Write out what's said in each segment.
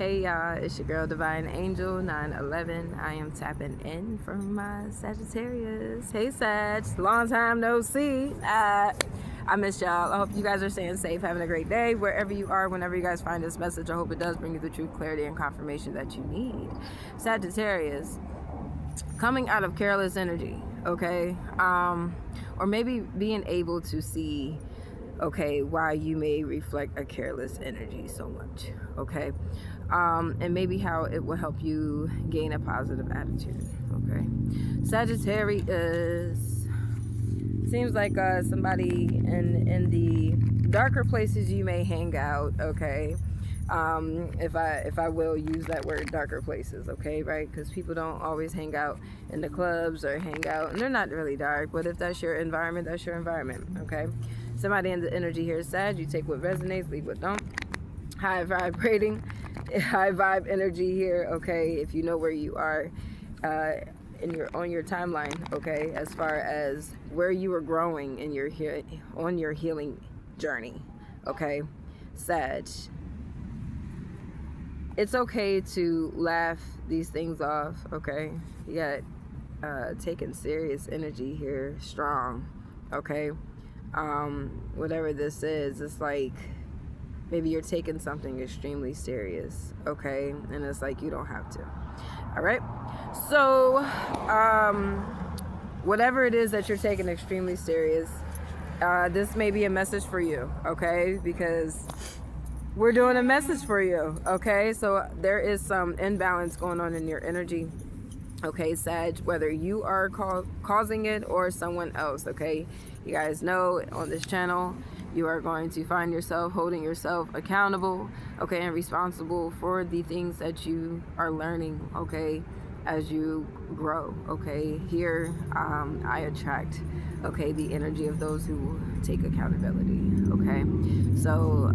Hey y'all, it's your girl Divine Angel 911. I am tapping in from my Sagittarius. Hey Sag, long time no see. I miss y'all. I hope you guys are staying safe, having a great day wherever you are, whenever you guys find this message. I hope it does bring you the truth, clarity, and confirmation that you need. Sagittarius, coming out of careless energy, okay? Or maybe being able to see, okay, why you may reflect a careless energy so much, okay? And maybe how it will help you gain a positive attitude, okay? Sagittarius seems like somebody in the darker places you may hang out, okay? If I will use that word, darker places, okay, right? Because people don't always hang out in the clubs or hang out, and they're not really dark, but if that's your environment, that's your environment, okay? Somebody in the energy here is Sag. You take what resonates, leave what don't. High vibrating, high vibe energy here, okay? If you know where you are on your timeline, okay, as far as where you are growing in your on your healing journey, okay, Sag. It's okay to laugh these things off, okay? You got taking serious energy here, strong, okay? Whatever this is, it's like maybe you're taking something extremely serious, okay? And it's like you don't have to. All right? So, whatever it is that you're taking extremely serious, this may be a message for you, okay? Because we're doing a message for you, okay? So there is some imbalance going on in your energy, okay, Sag, whether you are causing it or someone else, okay? You guys know on this channel, you are going to find yourself holding yourself accountable, okay, and responsible for the things that you are learning, okay, as you grow, okay? Here, I attract, okay, the energy of those who take accountability, okay? So,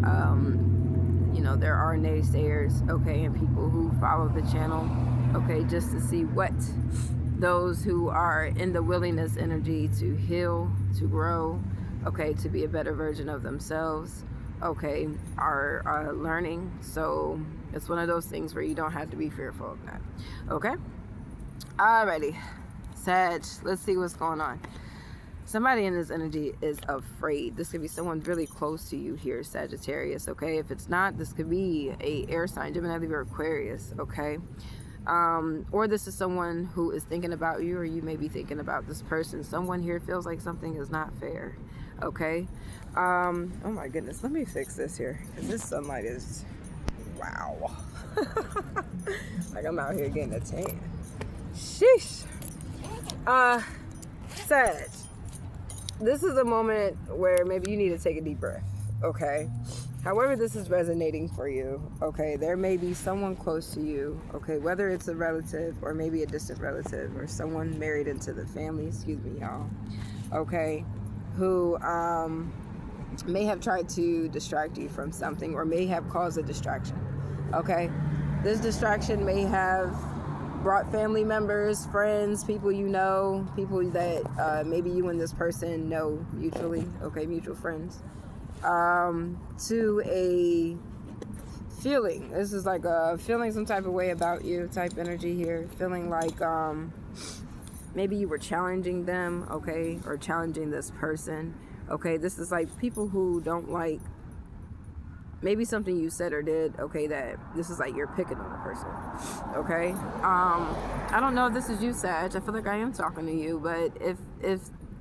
you know, there are naysayers, okay, and people who follow the channel, okay, just to see what those who are in the willingness energy to heal, to grow, okay, to be a better version of themselves, okay, are learning. So it's one of those things where you don't have to be fearful of that, okay? Alrighty, Sag, let's see what's going on. Somebody in this energy is afraid. This could be someone really close to you here, Sagittarius, okay? If it's not, this could be a air sign, Gemini, Libra, Aquarius, okay? Or this is someone who is thinking about you, or you may be thinking about this person. Someone here feels like something is not fair, okay? Oh my goodness, let me fix this here, because this sunlight is, wow. Like I'm out here getting a tan. Sheesh. Sag, this is a moment where maybe you need to take a deep breath, okay? However this is resonating for you, okay, there may be someone close to you, okay, whether it's a relative or maybe a distant relative or someone married into the family, excuse me, y'all, okay, who may have tried to distract you from something or may have caused a distraction, okay? This distraction may have brought family members, friends, people you know, people that maybe you and this person know mutually, okay, mutual friends, to a feeling. This is like a feeling some type of way about you type energy here, feeling like maybe you were challenging them, okay, or challenging this person, okay? This is like people who don't like maybe something you said or did, okay, that this is like you're picking on a person, okay? I don't know if this is you, Sag. I feel like I am talking to you, but if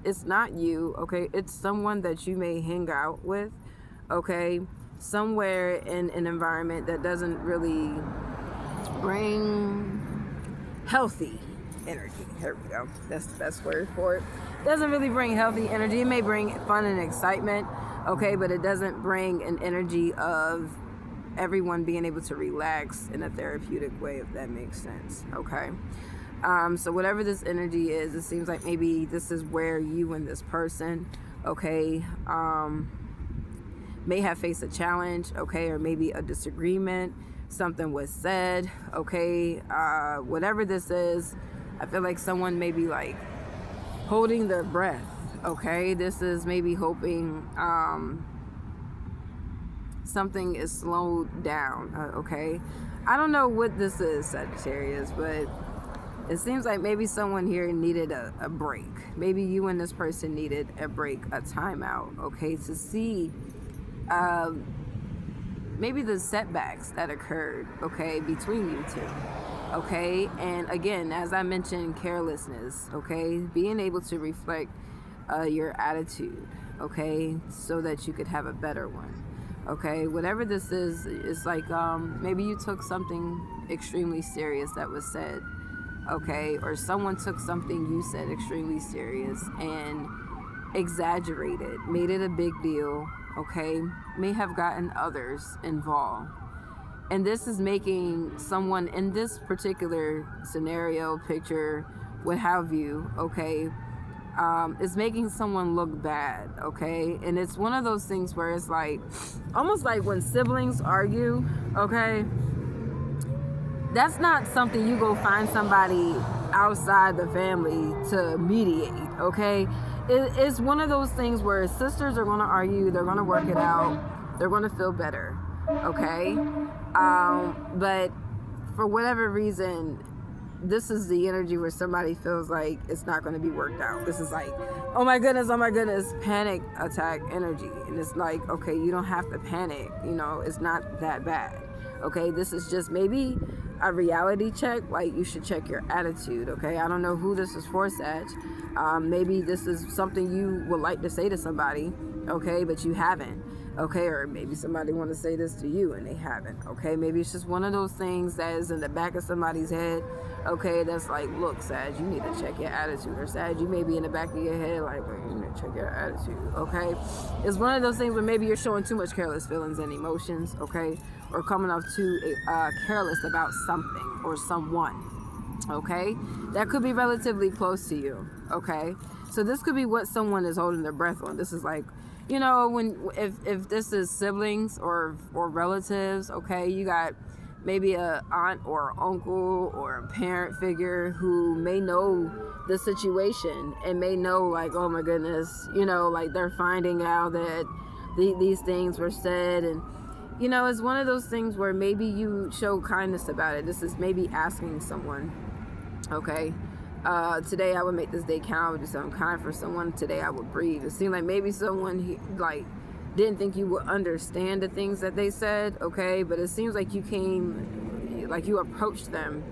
it's not you, okay, it's someone that you may hang out with, okay, somewhere in an environment that doesn't really bring healthy energy. Here we go. That's the best word for it. Doesn't really bring healthy energy. It may bring fun and excitement, okay, but it doesn't bring an energy of everyone being able to relax in a therapeutic way, if that makes sense, okay? So whatever this energy is, it seems like maybe this is where you and this person, okay, may have faced a challenge, okay, or maybe a disagreement, something was said, okay, whatever this is, I feel like someone may be like holding their breath, okay? This is maybe hoping something is slowed down, okay? I don't know what this is, Sagittarius, but it seems like maybe someone here needed a break. Maybe you and this person needed a break, a timeout, okay, to see maybe the setbacks that occurred, okay, between you two, okay? And again, as I mentioned, carelessness, okay? Being able to reflect your attitude, okay, so that you could have a better one, okay? Whatever this is, it's like maybe you took something extremely serious that was said, okay, or someone took something you said extremely serious and exaggerated, made it a big deal, okay, may have gotten others involved. And this is making someone in this particular scenario, picture, what have you, okay, it's making someone look bad, okay? And it's one of those things where it's like, almost like when siblings argue, okay? That's not something you go find somebody outside the family to mediate, okay? It's one of those things where sisters are going to argue, they're going to work it out, they're going to feel better, okay? But for whatever reason, this is the energy where somebody feels like it's not going to be worked out. This is like, oh my goodness, panic attack energy. And it's like, okay, you don't have to panic, you know, it's not that bad. Okay, this is just maybe a reality check, like you should check your attitude, okay? I don't know who this is for, Sag. Maybe this is something you would like to say to somebody, okay, but you haven't, okay? Or maybe somebody want to say this to you and they haven't, okay? Maybe it's just one of those things that is in the back of somebody's head, okay, that's like, look, Sag, you need to check your attitude. Or Sag, you may be in the back of your head like, well, you need to check your attitude, okay? It's one of those things where maybe you're showing too much careless feelings and emotions, okay? Or coming off too careless about something or someone, okay? That could be relatively close to you, okay? So this could be what someone is holding their breath on. This is like, you know, when if this is siblings or relatives, okay, you got maybe a aunt or uncle or a parent figure who may know the situation and may know like, oh my goodness, you know, like they're finding out that these things were said. And you know, it's one of those things where maybe you show kindness about it. This is maybe asking someone, okay, today I would make this day count, I would do something kind for someone, today I would breathe. It seemed like maybe someone like didn't think you would understand the things that they said, okay, but it seems like you came, like you approached them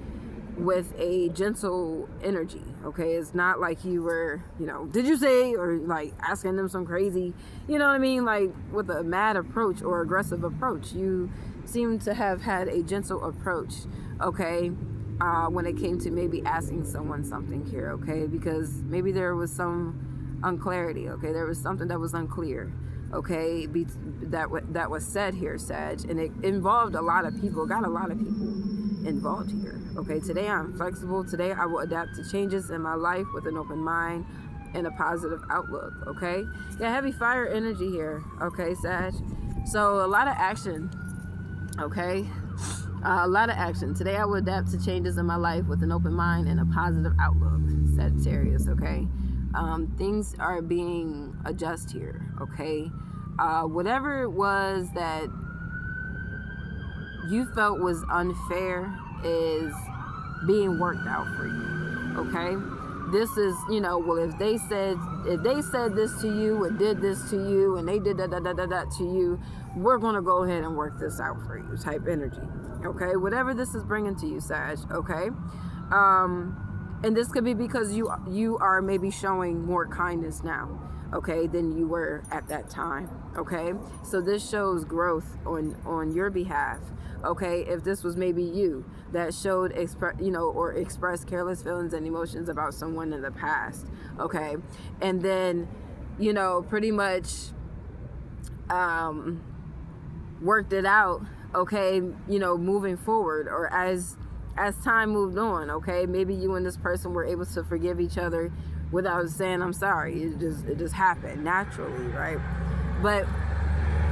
with a gentle energy, okay? It's not like you were, you know, did you say, or like asking them some crazy, you know what I mean, like with a mad approach or aggressive approach. You seem to have had a gentle approach, okay, when it came to maybe asking someone something here, okay, because maybe there was some unclarity, okay, there was something that was unclear, okay, that was said here, Sag, and it involved a lot of people, got a lot of people involved here, okay? Today I'm flexible. Today I will adapt to changes in my life with an open mind and a positive outlook, okay? Yeah, heavy fire energy here, okay, Sag? So a lot of action, okay? A lot of action. Today I will adapt to changes in my life with an open mind and a positive outlook, Sagittarius, okay? Things are being adjusted here, okay? Whatever it was that you felt was unfair is being worked out for you, okay? This is, you know, well, if they said this to you and did this to you and they did that to you, we're going to go ahead and work this out for you type energy, okay? Whatever this is bringing to you, Sag, okay? And this could be because you are maybe showing more kindness now, okay, than you were at that time, okay? So this shows growth on your behalf, okay? If this was maybe you that showed, or expressed careless feelings and emotions about someone in the past, okay? And then, you know, pretty much worked it out, okay, you know, moving forward, or as time moved on, okay? Maybe you and this person were able to forgive each other without saying I'm sorry. It just happened naturally, right? But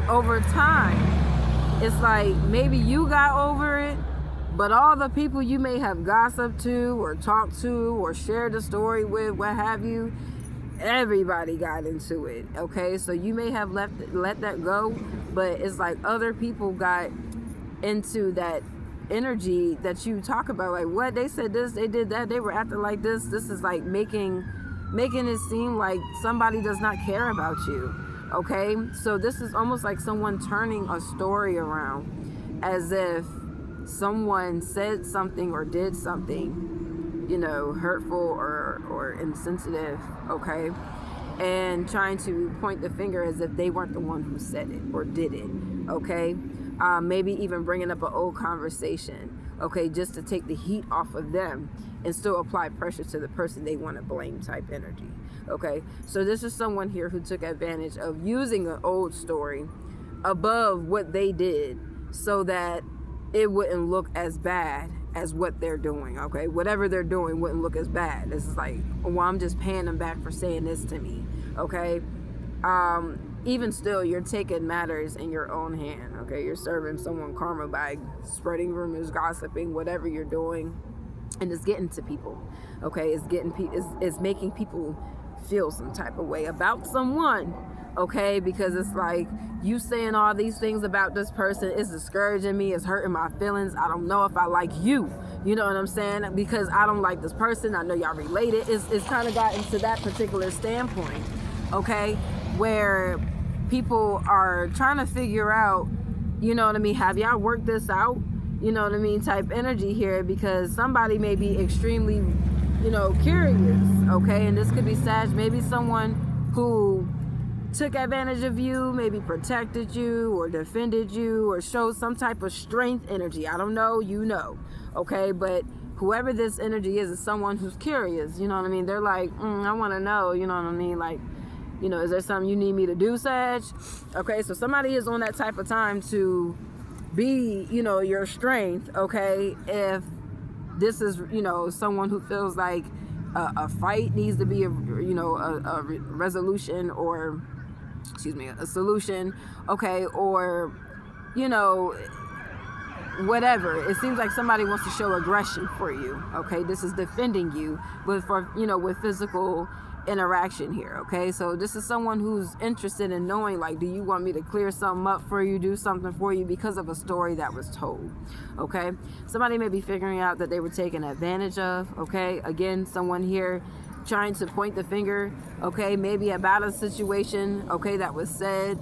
over time, it's like maybe you got over it, but all the people you may have gossiped to or talked to or shared a story with, what have you, everybody got into it, okay? So you may have let that go, but it's like other people got into that energy that you talk about, like, what, they said this, they did that, they were acting like this is like making it seem like somebody does not care about you, okay? So this is almost like someone turning a story around as if someone said something or did something, you know, hurtful or insensitive, okay, and trying to point the finger as if they weren't the one who said it or did it, okay? Maybe even bringing up an old conversation, okay, just to take the heat off of them and still apply pressure to the person they want to blame type energy, okay? So this is someone here who took advantage of using an old story above what they did so that it wouldn't look as bad as what they're doing, okay? Whatever they're doing wouldn't look as bad. This is like, well, I'm just paying them back for saying this to me, okay? Even still, you're taking matters in your own hand, okay? You're serving someone karma by spreading rumors, gossiping, whatever you're doing, and it's getting to people, okay? It's making people feel some type of way about someone, okay? Because it's like, you saying all these things about this person is discouraging me, it's hurting my feelings. I don't know if I like you, you know what I'm saying? Because I don't like this person. I know y'all related. It's kind of gotten to that particular standpoint, okay, where people are trying to figure out, you know what I mean, have y'all worked this out, you know what I mean, type energy here, because somebody may be extremely, you know, curious, okay? And this could be Sag, maybe someone who took advantage of you, maybe protected you or defended you or showed some type of strength energy. I don't know, you know, okay? But whoever this energy is someone who's curious, you know what I mean? They're like, I want to know, you know what I mean? Like, you know, is there something you need me to do, Sag? Okay, so somebody is on that type of time to be, you know, your strength, okay? If this is, you know, someone who feels like a fight needs to be, you know, a resolution or, excuse me, a solution, okay? Or, you know, whatever. It seems like somebody wants to show aggression for you, okay? This is defending you, but for, you know, with physical interaction here, okay? So this is someone who's interested in knowing, like, do you want me to clear something up for you, do something for you because of a story that was told, okay? Somebody may be figuring out that they were taken advantage of, okay? Again, someone here trying to point the finger, okay, maybe about a situation, okay, that was said,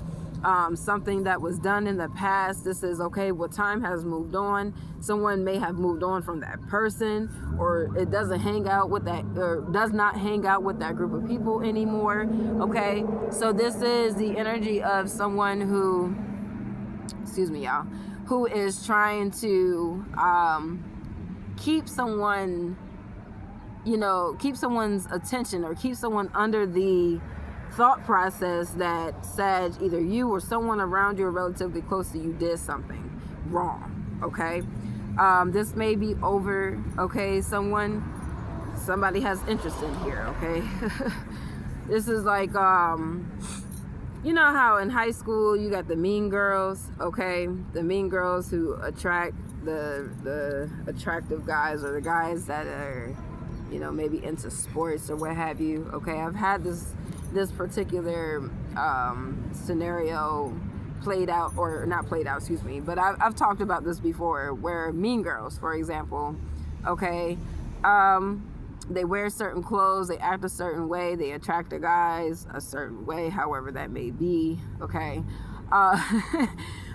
something that was done in the past. This is, okay, well, time has moved on. Someone may have moved on from that person, or it doesn't hang out with that, or does not hang out with that group of people anymore, okay? So this is the energy of someone who, excuse me, y'all, who is trying to keep someone, you know, keep someone's attention or keep someone under the thought process that Sag, either you or someone around you or relatively close to you did something wrong, okay? This may be over, okay? Somebody has interest in here, okay? This is like, you know how in high school you got the mean girls, okay? The mean girls who attract the attractive guys, or the guys that are, you know, maybe into sports or what have you, okay? I've had this particular scenario played out, or not played out, excuse me, but I've talked about this before, where mean girls, for example, okay, they wear certain clothes, they act a certain way, they attract the guys a certain way, however that may be, okay,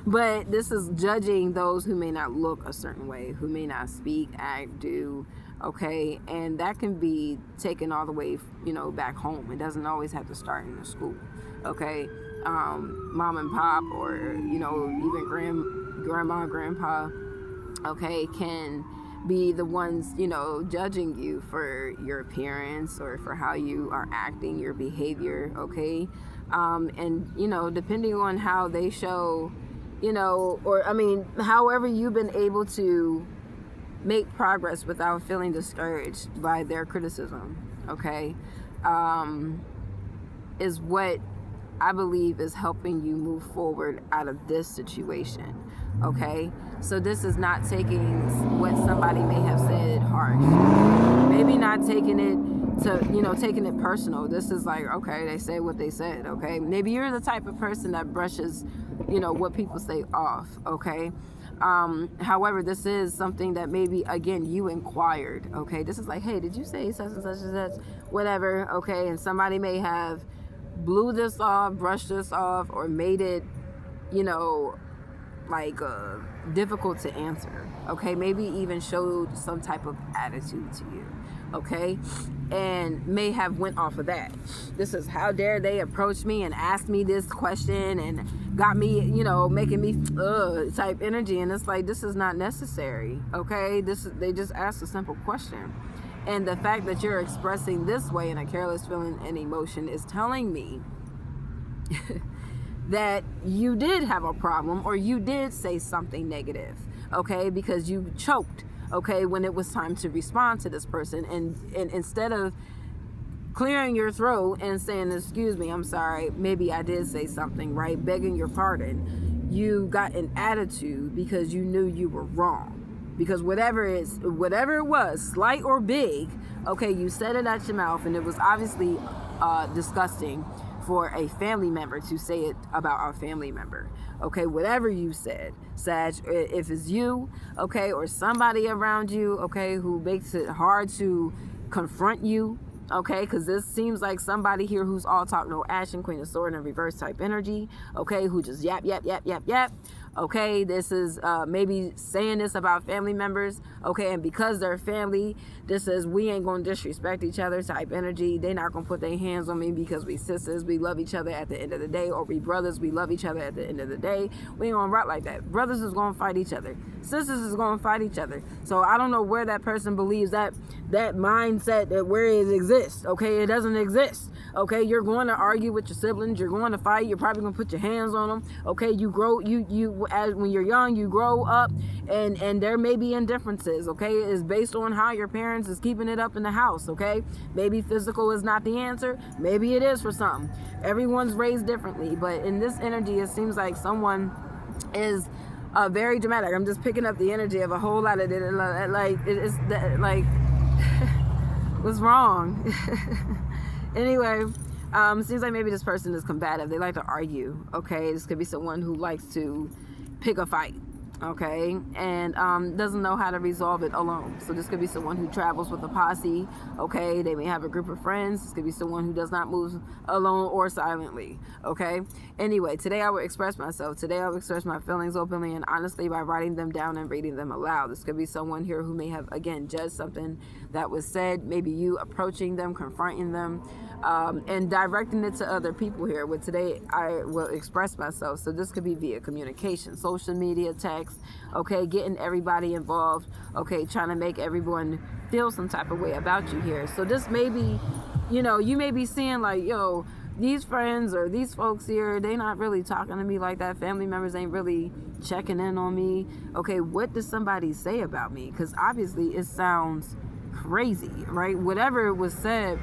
but this is judging those who may not look a certain way, who may not speak, act, do, okay, and that can be taken all the way, you know, back home. It doesn't always have to start in the school, okay? Mom and pop, or, you know, even grandma, grandpa, okay, can be the ones, you know, judging you for your appearance or for how you are acting, your behavior, okay? And, you know, depending on how they show, you know, or, I mean, however you've been able to make progress without feeling discouraged by their criticism, okay, is what I believe is helping you move forward out of this situation, okay? So this is not taking what somebody may have said harsh, maybe not taking it to, taking it personal. This is like, okay, they say what they said, okay? Maybe you're the type of person that brushes, what people say off, okay? However, this is something that maybe, again, you inquired, okay? This is like, hey, did you say such and such and such, whatever, okay? And somebody may have blew this off, brushed this off, or made it, like difficult to answer, okay? Maybe even showed some type of attitude to you, okay? And may have went off of that. This is, how dare they approach me and ask me this question and got me, making me type energy. And it's like, this is not necessary, okay? They just asked a simple question. And the fact that you're expressing this way in a careless feeling and emotion is telling me that you did have a problem, or you did say something negative, okay? Because you choked, okay, when it was time to respond to this person. And instead of clearing your throat and saying, excuse me, I'm sorry, maybe I did say something, right? Begging your pardon, you got an attitude because you knew you were wrong. Because whatever it was, slight or big, okay, you said it out your mouth, and it was obviously disgusting for a family member to say it about our family member, okay? Whatever you said, Sag, if it's you, okay, or somebody around you, okay, who makes it hard to confront you, okay, because this seems like somebody here who's all talk, no action, Queen of Swords and reverse type energy, okay, who just yap, okay? This is maybe saying this about family members, okay, and because they're family, this is, we ain't gonna disrespect each other type energy. They not gonna put their hands on me because we sisters, we love each other at the end of the day, or we brothers, we love each other at the end of the day. We ain't gonna rock like that. Brothers is gonna fight each other. Sisters is gonna fight each other. So I don't know where that person believes that mindset, that where it exists, okay? It doesn't exist, okay? You're going to argue with your siblings, you're going to fight, you're probably gonna put your hands on them, okay? You grow, as when you're young, you grow up, and there may be indifferences, okay? It's based on how your parents is keeping it up in the house, okay? Maybe physical is not the answer, maybe it is for something. Everyone's raised differently, but in this energy, it seems like someone is very dramatic. I'm just picking up the energy of a whole lot of it, like it's like what's wrong? Anyway, seems like maybe this person is combative. They like to argue, okay? This could be someone who likes to pick a fight, okay, and doesn't know how to resolve it alone. So this could be someone who travels with a posse, okay? They may have a group of friends. This could be someone who does not move alone or silently, okay? Anyway, today I will express myself. Today I will express my feelings openly and honestly by writing them down and reading them aloud. This could be someone here who may have, again, judged something that was said, maybe you approaching them, confronting them, and directing it to other people here. With today, I will express myself. So this could be via communication, social media, text, okay, getting everybody involved, okay, trying to make everyone feel some type of way about you here. So this may be, you may be seeing like, yo, these friends or these folks here, they not really talking to me like that. Family members ain't really checking in on me. Okay, what does somebody say about me? Because obviously it sounds crazy, right? Whatever was said,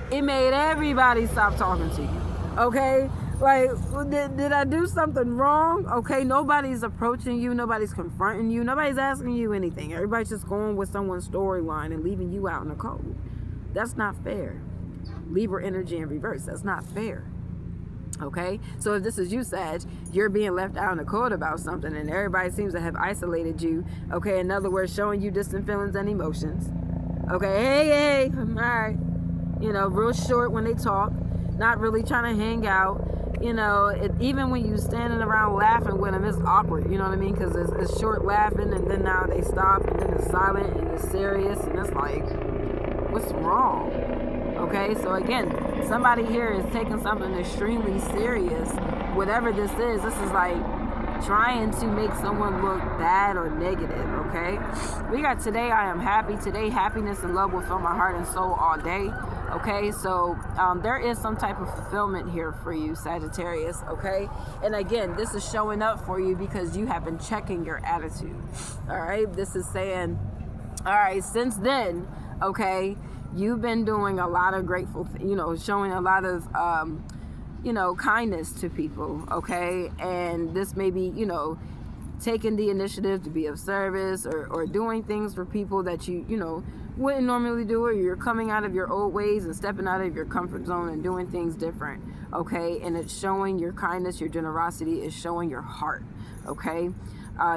it made everybody stop talking to you, okay? Like, did I do something wrong? Okay, nobody's approaching you, nobody's confronting you, nobody's asking you anything. Everybody's just going with someone's storyline and leaving you out in the cold. That's not fair. Libra energy in reverse, that's not fair. Okay, so if this is you, Sag, you're being left out in the cold about something and everybody seems to have isolated you, okay, in other words, showing you distant feelings and emotions. Okay, hey, all right. Real short when they talk, not really trying to hang out. Even when you standing around laughing with them, it's awkward, you know what I mean? Because it's short laughing, and then now they stop, and then it's silent, and it's serious, and it's like, what's wrong? Okay, so again, somebody here is taking something extremely serious. Whatever this is like trying to make someone look bad or negative, okay? We got today, I am happy. Today, happiness and love will fill my heart and soul all day, okay? So there is some type of fulfillment here for you, Sagittarius, okay? And again, this is showing up for you because you have been checking your attitude, all right? This is saying, all right, since then, okay, you've been doing a lot of grateful, showing a lot of, kindness to people, okay? And this may be, taking the initiative to be of service, or doing things for people that you know, wouldn't normally do, or you're coming out of your old ways and stepping out of your comfort zone and doing things different, okay? And it's showing your kindness, your generosity, is showing your heart, okay?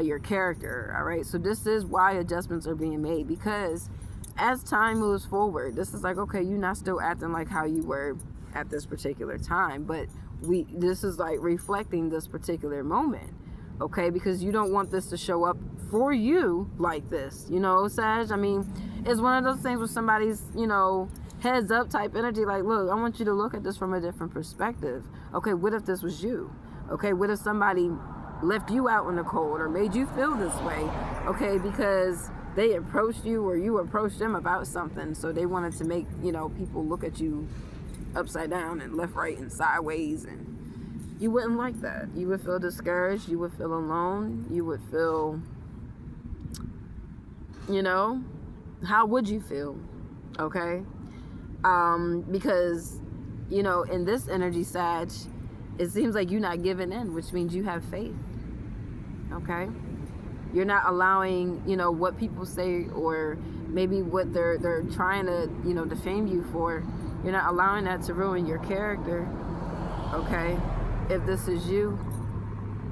Your character, all right? So this is why adjustments are being made, because as time moves forward, this is like, okay, you're not still acting like how you were at this particular time, but this is like reflecting this particular moment, okay? Because you don't want this to show up for you like this, you know, Sag. I mean, it's one of those things where somebody's, you know, heads up type energy, like, look, I want you to look at this from a different perspective. Okay, what if this was you? Okay, what if somebody left you out in the cold or made you feel this way? Okay, because they approached you or you approached them about something, so they wanted to make, you know, people look at you upside down and left, right, and sideways, and you wouldn't like that. You would feel discouraged, you would feel alone, you would feel, you know, how would you feel? Okay, because, you know, in this energy, Sag, it seems like you're not giving in, which means you have faith. Okay, you're not allowing, you know, what people say, or maybe what they're trying to, you know, defame you for. You're not allowing that to ruin your character, okay? If this is you,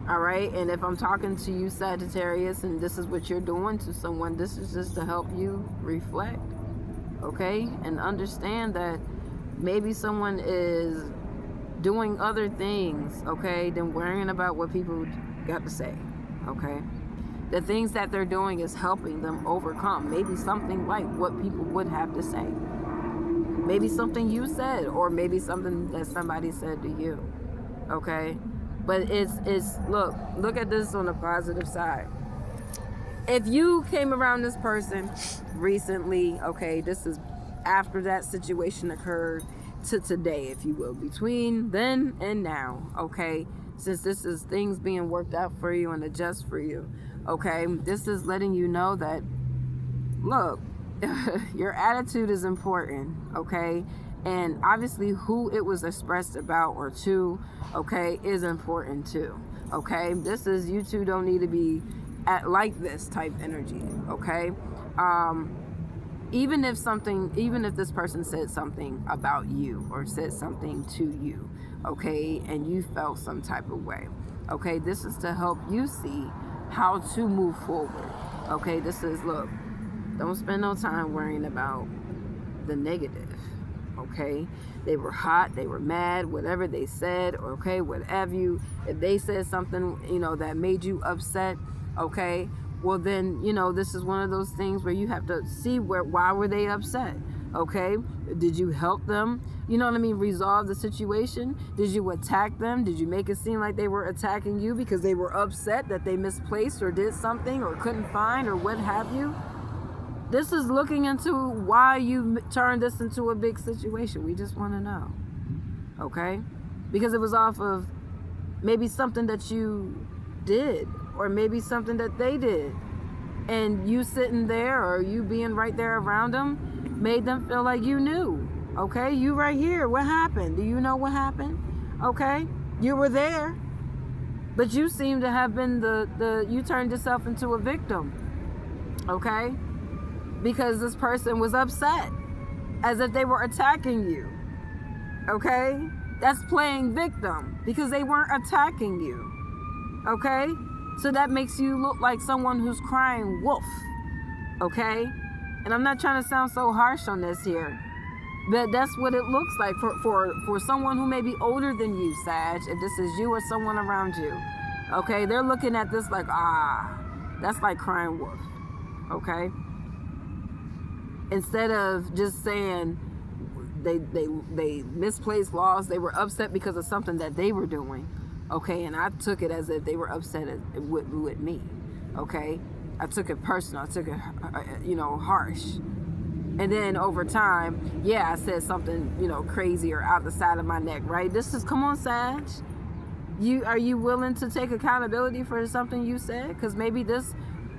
all right? And if I'm talking to you, Sagittarius, and this is what you're doing to someone, this is just to help you reflect, okay? And understand that maybe someone is doing other things, okay, than worrying about what people got to say, okay? The things that they're doing is helping them overcome maybe something like what people would have to say. Maybe something you said, or maybe something that somebody said to you, okay? But it's look at this on the positive side. If you came around this person recently, okay, this is after that situation occurred to today, if you will, between then and now, okay? Since this is things being worked out for you and adjust for you, okay? This is letting you know that, look, your attitude is important, okay? And obviously who it was expressed about or to, okay, is important too, okay? This is, you two don't need to be at like this type energy, okay? Even if this person said something about you or said something to you, okay, and you felt some type of way, okay, this is to help you see how to move forward, okay? This is, look, don't spend no time worrying about the negative, okay? They were hot, they were mad, whatever they said, okay, whatever you, if they said something, you know, that made you upset, okay, well then, you know, this is one of those things where you have to see why were they upset, okay? Did you help them, you know what I mean, resolve the situation? Did you attack them? Did you make it seem like they were attacking you because they were upset that they misplaced or did something or couldn't find or what have you? This is looking into why you turned this into a big situation. We just want to know, okay? Because it was off of maybe something that you did, or maybe something that they did, and you sitting there or you being right there around them made them feel like you knew, okay? You right here, what happened? Do you know what happened? Okay, you were there, but you seem to have been you turned yourself into a victim, okay? Because this person was upset, as if they were attacking you, okay? That's playing victim, because they weren't attacking you, okay? So that makes you look like someone who's crying wolf, okay? And I'm not trying to sound so harsh on this here, but that's what it looks like for someone who may be older than you, Sag, if this is you or someone around you, okay? They're looking at this like, that's like crying wolf, okay? Instead of just saying they misplaced laws, they were upset because of something that they were doing, okay? And I took it as if they were upset with me, okay? I took it personal. I took it, you know, harsh. And then over time, yeah, I said something, you know, crazy or out the side of my neck, right? This is, come on, Sag. Are you willing to take accountability for something you said? Because maybe this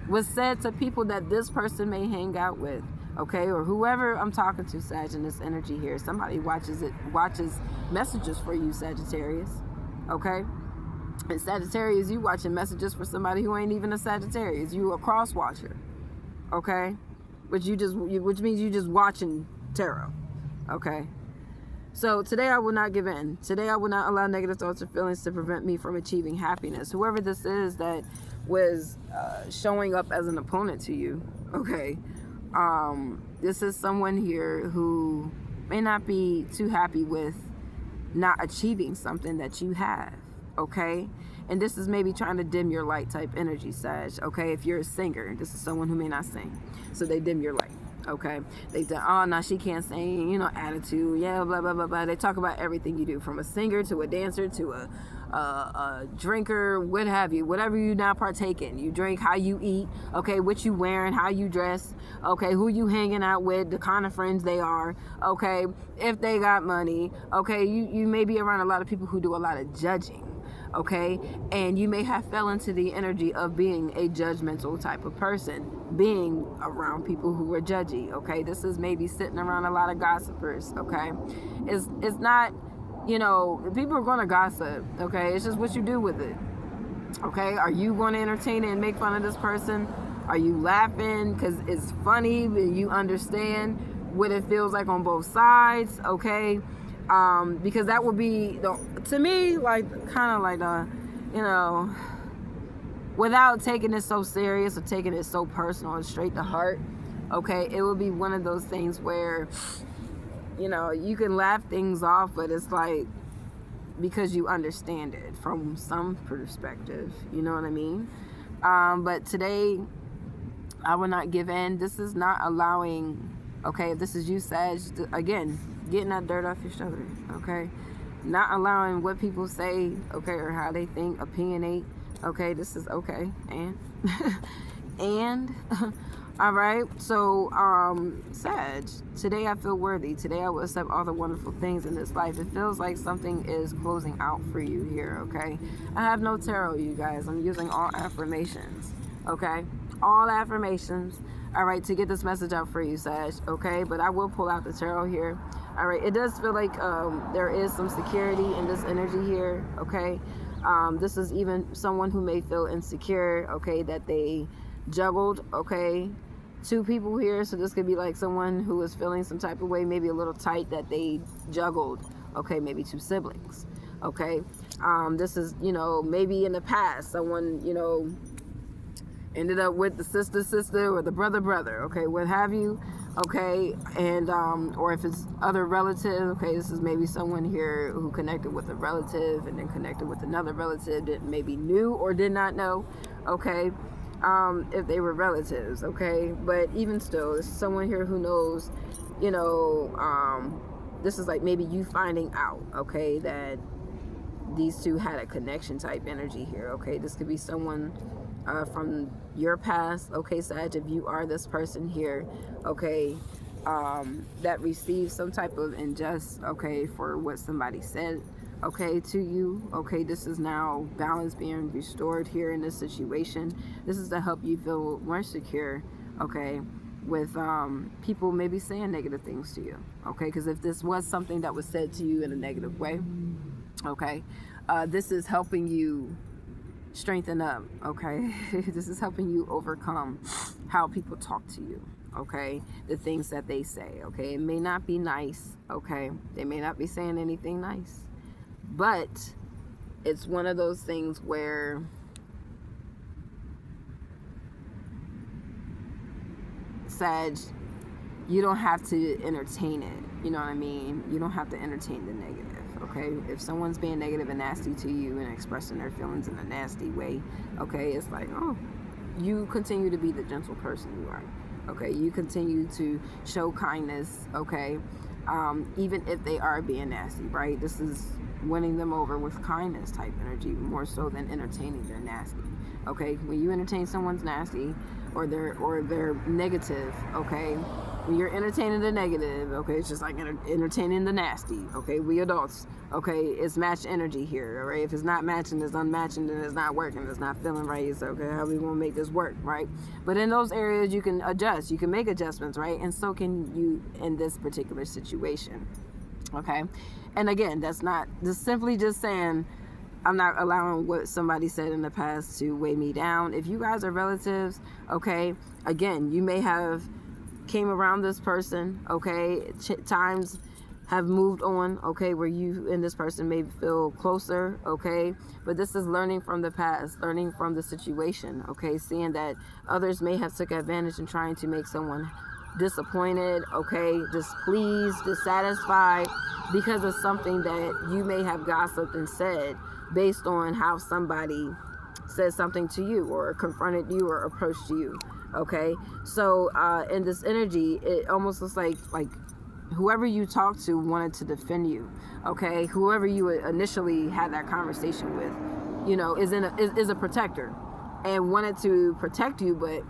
was said to people that this person may hang out with, okay, or whoever I'm talking to, Sag, in this energy here. Somebody watches messages for you, Sagittarius, okay? And Sagittarius, you watching messages for somebody who ain't even a Sagittarius. You a cross watcher, okay? Which means you just watching tarot, okay? So today I will not give in. Today I will not allow negative thoughts or feelings to prevent me from achieving happiness. Whoever this is that was showing up as an opponent to you, okay? This is someone here who may not be too happy with not achieving something that you have, okay? And this is maybe trying to dim your light type energy, Sag, okay? If you're a singer, this is someone who may not sing. So they dim your light. Okay, they say, oh, no, she can't sing, you know, attitude, yeah, blah, blah, blah, blah. They talk about everything you do, from a singer to a dancer to a drinker, what have you, whatever you now partake in. You drink, how you eat, okay, what you wearing, how you dress, okay, who you hanging out with, the kind of friends they are, okay, if they got money, okay, you may be around a lot of people who do a lot of judging. Okay, and you may have fell into the energy of being a judgmental type of person, being around people who are judgy. Okay, this is maybe sitting around a lot of gossipers. Okay, it's not, you know, people are going to gossip. Okay, it's just what you do with it. Okay, are you going to entertain it and make fun of this person? Are you laughing because it's funny and you understand what it feels like on both sides? Okay. Because that would be, to me, like, kind of like, you know, without taking it so serious or taking it so personal and straight to heart, okay, it would be one of those things where, you know, you can laugh things off, but it's like, because you understand it from some perspective, you know what I mean? But today, I will not give in. This is not allowing, okay, if this is you, Sag, again, getting that dirt off your shoulder, okay? Not allowing what people say, okay, or how they think, opinionate, okay? This is okay, and all right. So, Sag, today I feel worthy. Today I will accept all the wonderful things in this life. It feels like something is closing out for you here, okay? I have no tarot, you guys. I'm using all affirmations, okay? All affirmations, all right, to get this message out for you, Sag, okay? But I will pull out the tarot here. All right, it does feel like there is some security in this energy here, okay? This is even someone who may feel insecure, okay, that they juggled, okay, two people here. So this could be like someone who is feeling some type of way, maybe a little tight, that they juggled, okay, maybe two siblings, okay? This is, you know, maybe in the past, someone, you know, ended up with the sister or the brother, okay, what have you, okay, and or if it's other relatives, okay, this is maybe someone here who connected with a relative and then connected with another relative that maybe knew or did not know, okay, if they were relatives, okay, but even still, this is someone here who knows, you know, this is like maybe you finding out, okay, that these two had a connection type energy here, okay, this could be someone from your past, okay, Sag, if you are this person here, okay, that received some type of injustice, okay, for what somebody said, okay, to you, okay, this is now balance being restored here in this situation. This is to help you feel more secure, okay, with people maybe saying negative things to you, okay, because if this was something that was said to you in a negative way, okay, this is helping you strengthen up, okay? This is helping you overcome how people talk to you, okay? The things that they say, okay? It may not be nice, okay? They may not be saying anything nice, but it's one of those things where Sag, you don't have to entertain it, you know what I mean? You don't have to entertain the negative. Okay, if someone's being negative and nasty to you and expressing their feelings in a nasty way, okay, it's like, oh, you continue to be the gentle person you are. Okay, you continue to show kindness, okay, even if they are being nasty, right? This is winning them over with kindness type energy, more so than entertaining their nasty. Okay, when you entertain someone's nasty or they're negative, okay, when you're entertaining the negative, okay, it's just like entertaining the nasty, okay, we adults, okay, it's matched energy here, all right, if it's not matching, it's unmatching, then it's not working, it's not feeling right, it's okay, how we gonna make this work, right? But in those areas, you can adjust, you can make adjustments, right? And so can you in this particular situation, okay? And again, that's not just simply just saying, I'm not allowing what somebody said in the past to weigh me down. If you guys are relatives, okay, again, you may have came around this person, okay, times have moved on, okay, where you and this person may feel closer, okay, but this is learning from the past, learning from the situation, okay, seeing that others may have took advantage in trying to make someone disappointed, okay, displeased, dissatisfied because of something that you may have gossiped and said based on how somebody said something to you or confronted you or approached you, okay. So in this energy, it almost looks like whoever you talked to wanted to defend you, okay, whoever you initially had that conversation with, you know, is a protector and wanted to protect you, but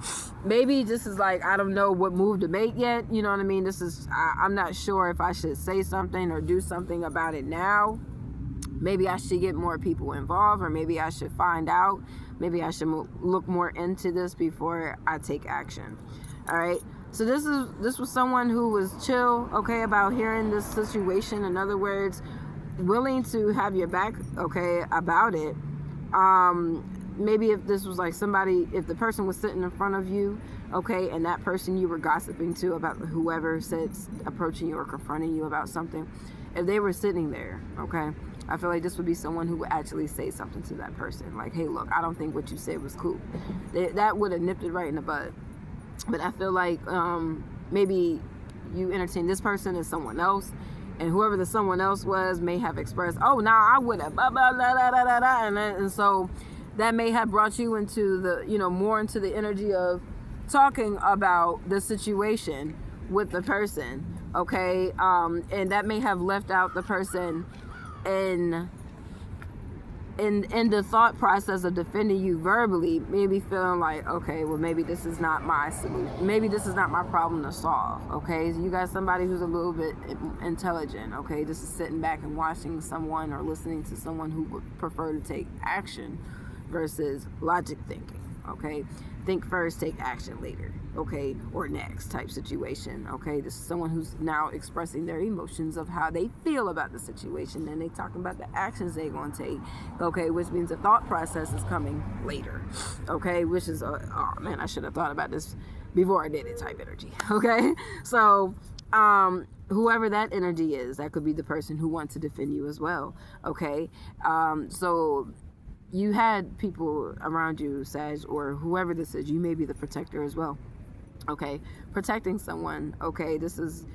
maybe this is like, I don't know what move to make yet, you know what I mean? This is, I'm not sure if I should say something or do something about it now. Maybe I should get more people involved, or maybe I should find out. Maybe I should look more into this before I take action. All right. So this was someone who was chill, okay, about hearing this situation. In other words, willing to have your back, okay, about it. Maybe if this was like somebody, if the person was sitting in front of you, okay, and that person you were gossiping to about, whoever said approaching you or confronting you about something, if they were sitting there, okay, I feel like this would be someone who would actually say something to that person, like, hey, look, I don't think what you said was cool. That would have nipped it right in the bud. But I feel like maybe you entertain this person as someone else, and whoever the someone else was may have expressed, oh, nah, I would have, blah, blah, blah, blah, blah, blah, and so that may have brought you into the, you know, more into the energy of talking about the situation with the person, okay, and that may have left out the person in the thought process of defending you verbally, maybe feeling like, okay, well, maybe this is not my solution, maybe this is not my problem to solve, okay. So you got somebody who's a little bit intelligent, okay, this is sitting back and watching someone or listening to someone who would prefer to take action versus logic thinking, okay. Think first, take action later, okay, or next type situation, okay. This is someone who's now expressing their emotions of how they feel about the situation, and they talking about the actions they're going to take, okay, which means the thought process is coming later, okay, which is, oh man, I should have thought about this before I did it type energy, okay. So whoever that energy is, that could be the person who wants to defend you as well, okay. So you had people around you, Sag, or whoever this is, you may be the protector as well, okay, protecting someone, okay. This is,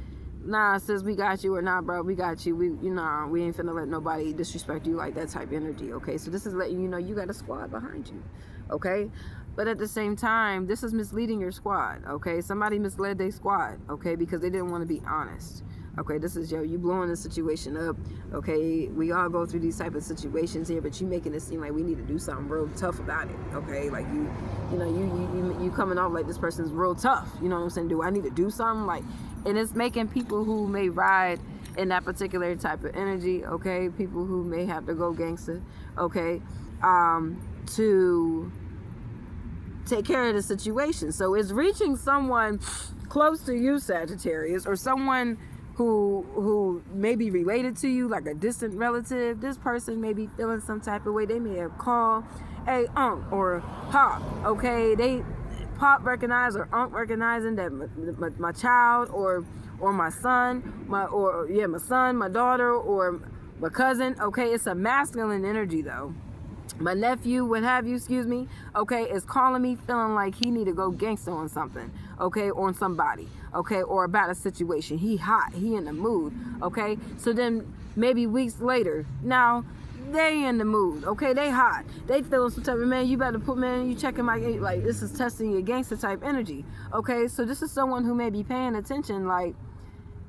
nah, sis, we got you, or nah, bro, we got you, we ain't finna let nobody disrespect you, like that type energy, okay. So this is letting you know you got a squad behind you, okay. But at the same time, this is misleading your squad, okay. Somebody misled their squad, okay, because they didn't want to be honest. Okay, this is, yo, you blowing the situation up. Okay, we all go through these type of situations here, but you making it seem like we need to do something real tough about it. Okay, like you coming off like this person's real tough. You know what I'm saying? Do I need to do something? Like, and it's making people who may ride in that particular type of energy. Okay, people who may have to go gangster. Okay, to take care of the situation. So it's reaching someone close to you, Sagittarius, or someone who may be related to you, like a distant relative. This person may be feeling some type of way. They may have called, hey, Unc, or Pop, okay? They, Pop recognize or Unc recognizing that my child or my son, my son, my daughter, or my cousin, okay? It's a masculine energy, though. My nephew, what have you, excuse me, okay, is calling me feeling like he need to go gangster on something, okay, on somebody, okay, or about a situation. He hot, he in the mood, okay. So then maybe weeks later, now they in the mood, okay, they hot, they feeling some type of, man, you better put, man, you checking my, like, this is testing your gangster type energy, okay. So this is someone who may be paying attention, like,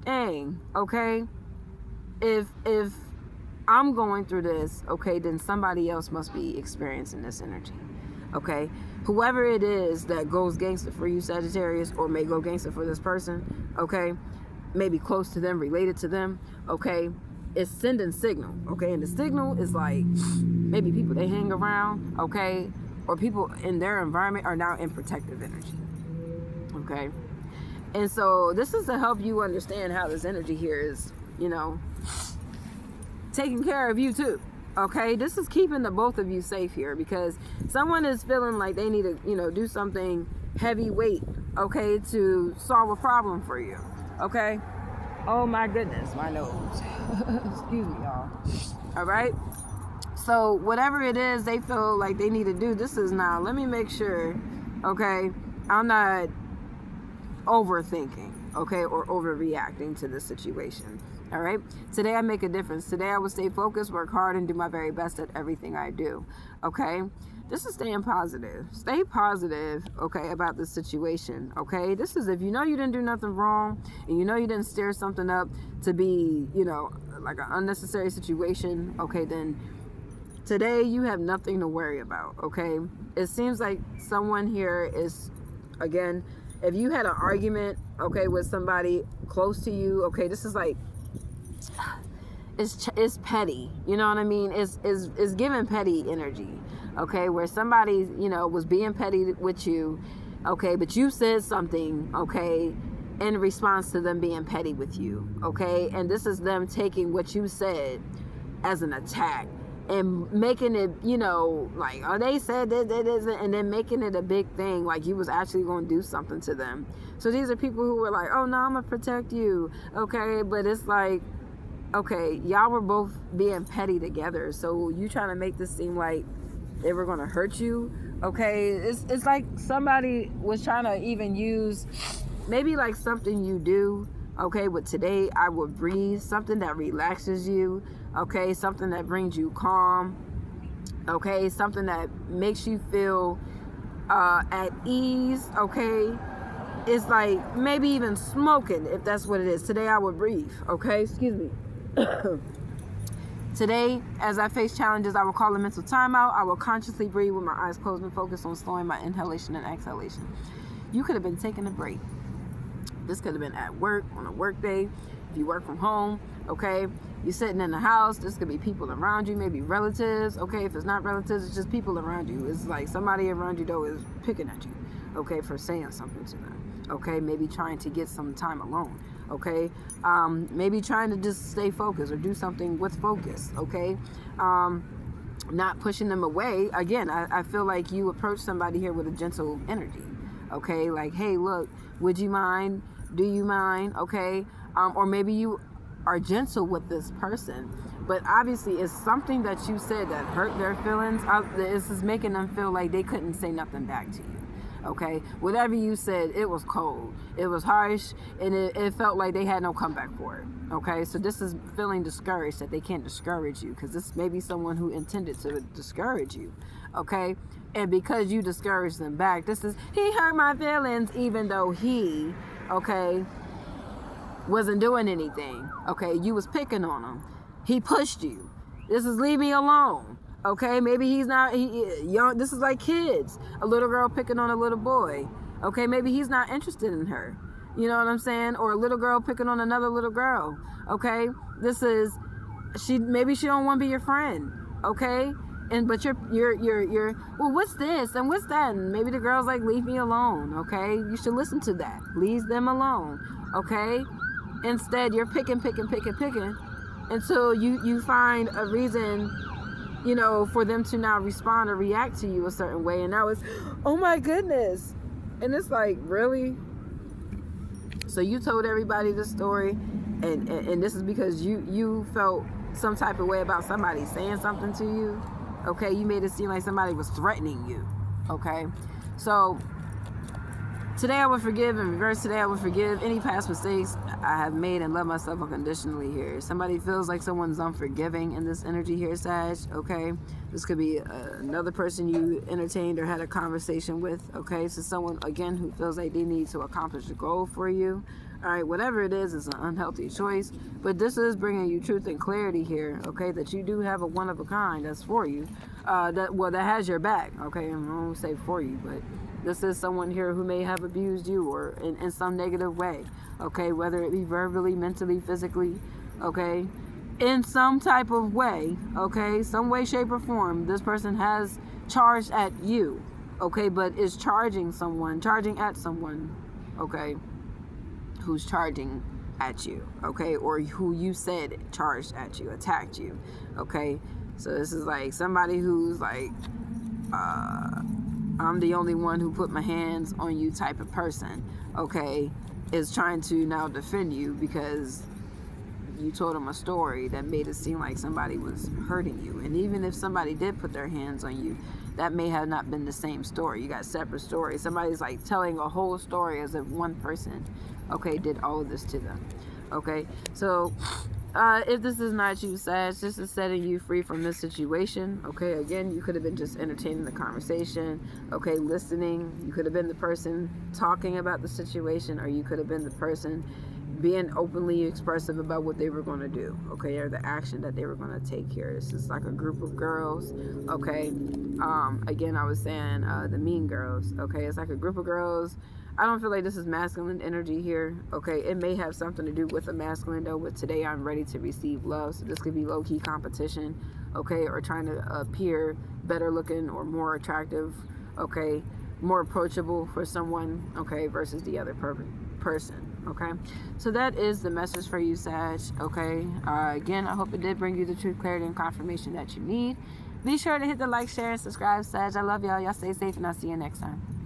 dang, okay, if I'm going through this, okay, then somebody else must be experiencing this energy, okay. Whoever it is that goes gangster for you, Sagittarius, or may go gangster for this person, okay, maybe close to them, related to them, okay, is sending signal, okay. And the signal is like maybe people they hang around, okay, or people in their environment are now in protective energy, okay. And so this is to help you understand how this energy here is, you know, taking care of you too, Okay, this is keeping the both of you safe here, because someone is feeling like they need to, do something heavyweight, okay, to solve a problem for you. Okay. Oh my goodness, my nose. Excuse me, y'all. All right. So whatever it is they feel like they need to do, this is now, let me make sure, okay, I'm not overthinking, okay, or overreacting to the situation. All right. Today I make a difference. Today I will stay focused, work hard, and do my very best at everything I do. Okay. This is staying positive. Stay positive, okay, about this situation. Okay. This is if you know you didn't do nothing wrong, and you know you didn't stir something up to be, like an unnecessary situation. Okay, then today you have nothing to worry about. Okay. It seems like someone here is, again, if you had an argument, okay, with somebody close to you, okay, this is like, it's petty, you know what I mean? It's giving petty energy, okay, where somebody, was being petty with you, okay, but you said something, okay, in response to them being petty with you, okay, and this is them taking what you said as an attack and making it, like, oh, they said that isn't, and then making it a big thing, like you was actually going to do something to them. So these are people who were like, oh no, I'm gonna protect you, okay, but it's like, okay, y'all were both being petty together, so you trying to make this seem like they were gonna hurt you, okay? It's like somebody was trying to even use maybe like something you do, okay, but today I will breathe, something that relaxes you, okay, something that brings you calm, okay, something that makes you feel at ease, okay? It's like maybe even smoking, if that's what it is. Today I will breathe, okay? Excuse me. Today, as I face challenges, I will call a mental timeout. I will consciously breathe with my eyes closed and focus on slowing my inhalation and exhalation. You could have been taking a break. This could have been at work, on a work day. If you work from home, okay, you're sitting in the house. This could be people around you, maybe relatives, okay. If it's not relatives, it's just people around you. It's like somebody around you, though, is picking at you, okay, for saying something to them, okay, maybe trying to get some time alone, okay, maybe trying to just stay focused or do something with focus, okay, not pushing them away. Again, I feel like you approach somebody here with a gentle energy, okay, like, hey, look, would you mind, do you mind, okay, or maybe you are gentle with this person, but obviously it's something that you said that hurt their feelings. This is making them feel like they couldn't say nothing back to you. Okay, whatever you said, it was cold, it was harsh, and it felt like they had no comeback for it. Okay, so this is feeling discouraged that they can't discourage you, because this may be someone who intended to discourage you. Okay, and because you discouraged them back, this is, he hurt my feelings, even though he, okay, wasn't doing anything. Okay, you was picking on him, he pushed you. This is, leave me alone. Okay, maybe he's not young. This is like kids, a little girl picking on a little boy. Okay, maybe he's not interested in her, you know what I'm saying, or a little girl picking on another little girl. Okay, this is, maybe she don't want to be your friend. Okay, but you're well, what's this and what's that, and maybe the girl's like, leave me alone. Okay, you should listen to that, leave them alone. Okay, instead you're picking until you find a reason, for them to now respond or react to you a certain way. And now it's, oh my goodness. And it's like, really? So you told everybody this story, and this is because you felt some type of way about somebody saying something to you. Okay, you made it seem like somebody was threatening you. Okay, so today I will forgive, in reverse, today I will forgive any past mistakes I have made and love myself unconditionally here. Somebody feels like someone's unforgiving in this energy here, Sag, okay? This could be another person you entertained or had a conversation with, okay? So someone, again, who feels like they need to accomplish a goal for you. All right, whatever it is, it's an unhealthy choice. But this is bringing you truth and clarity here, okay? That you do have a one of a kind that's for you. That has your back, okay? I won't say for you, but this is someone here who may have abused you or in some negative way, okay, whether it be verbally, mentally, physically, okay, in some type of way, okay, some way, shape, or form. This person has charged at you, okay, but is charging at someone, okay, who's charging at you, okay, or who you said charged at you, attacked you, okay. So this is like somebody who's like, I'm the only one who put my hands on you type of person, okay, is trying to now defend you because you told them a story that made it seem like somebody was hurting you. And even if somebody did put their hands on you, that may have not been the same story. You got separate stories. Somebody's like telling a whole story as if one person, okay, did all of this to them. Okay, so if this is not you, Sag, this is setting you free from this situation. Okay, again, you could have been just entertaining the conversation, okay, listening. You could have been the person talking about the situation, or you could have been the person being openly expressive about what they were going to do, okay, or the action that they were going to take here. This is like a group of girls, okay. Again, I was saying the mean girls, okay. It's like a group of girls. I don't feel like this is masculine energy here, okay. It may have something to do with a masculine though, but today I'm ready to receive love. So this could be low-key competition, okay, or trying to appear better looking or more attractive, okay, more approachable for someone, okay, versus the other person. Okay, so that is the message for you, Sag. Okay, again, I hope it did bring you the truth, clarity, and confirmation that you need. Be sure to hit the like, share, and subscribe, Sag. I love y'all. Y'all stay safe, and I'll see you next time.